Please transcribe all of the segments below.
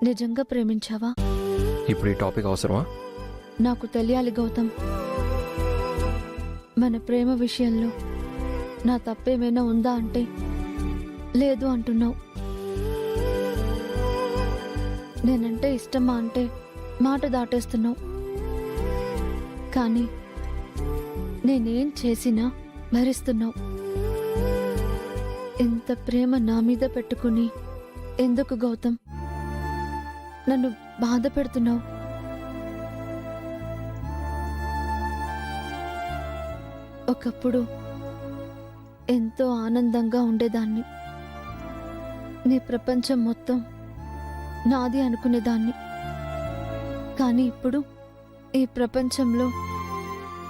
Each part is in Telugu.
నిజంగా ప్రేమించావా? ఇప్పుడు ఈ టాపిక్ అవసరమా? నాకు తెలియాలి గౌతమ్. మన ప్రేమ విషయంలో నా తప్పేమైనా ఉందా అంటే లేదు అంటున్నావు. నేనంటే ఇష్టమా అంటే మాట దాటేస్తున్నావు. కానీ నేనేం చేసినా భరిస్తున్నావు. ఇంత ప్రేమ నా మీద పెట్టుకుని ఎందుకు గౌతమ్ నన్ను బాధ పెడుతున్నావు? ఒకప్పుడు ఎంతో ఆనందంగా ఉండేదాన్ని. నీ ప్రపంచం మొత్తం నాది అనుకునేదాన్ని. కానీ ఇప్పుడు ఈ ప్రపంచంలో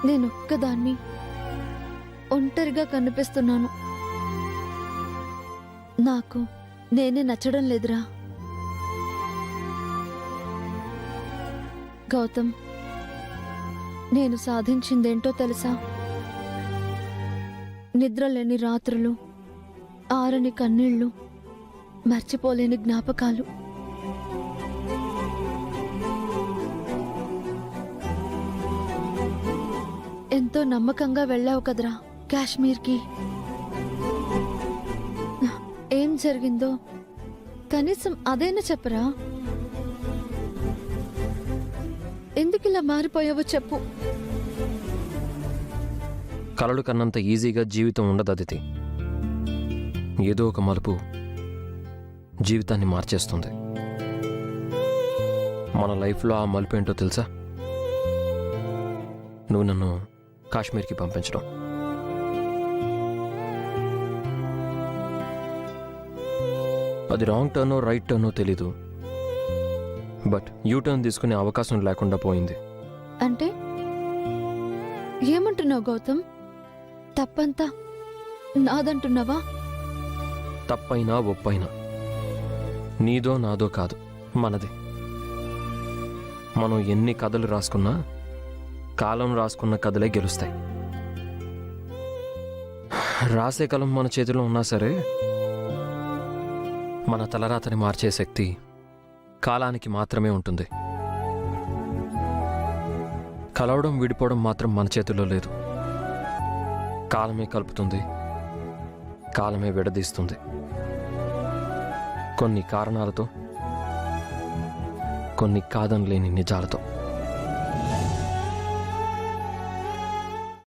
నేనొక్కదాన్ని ఒంటరిగా కనిపిస్తున్నాను. నాకు నేనే నచ్చడం లేదురా గౌతమ్. నేను సాధించిందేంటో తెలుసా? నిద్రలేని రాత్రులు, ఆరని కన్నీళ్లు, మర్చిపోలేని జ్ఞాపకాలు. ఎంతో నమ్మకంగా వెళ్ళావు కదరా కాశ్మీర్కి. ఏం జరిగిందో కనీసం అదైనా చెప్పరా? ఎందుకు ఇలా మారిపోయావో చెప్పు. కలలు కన్నంత ఈజీగా జీవితం ఉండదు అదితి. ఏదో ఒక మలుపు జీవితాన్ని మార్చేస్తుంది. మన లైఫ్లో ఆ మలుపు ఏంటో తెలుసా? నువ్వు నన్ను కాశ్మీర్కి పంపించడం. అది రాంగ్ టర్నో రైట్ టర్నో తెలీదు, బట్ యూ టర్న్ తీసుకునే అవకాశం లేకుండా పోయింది. అంటే ఏమంటున్నావు గౌతమ్? తప్పంతా నాదంటున్నావా? తప్పైనా ఒప్పైనా నీదో నాదో కాదు, మనది. మనం ఎన్ని కథలు రాసుకున్నా కాలం రాసుకున్న కథలే గెలుస్తాయి. రాసే కలం మన చేతిలో ఉన్నా సరే మన తలరాతని మార్చే శక్తి కాలానికి మాత్రమే ఉంటుంది. కలవడం విడిపోవడం మాత్రం మన చేతిలో లేదు. కాలమే కలుపుతుంది, కాలమే విడదీస్తుంది. కొన్ని కారణాలతో, కొన్ని కాదనలేని నిజాలతో.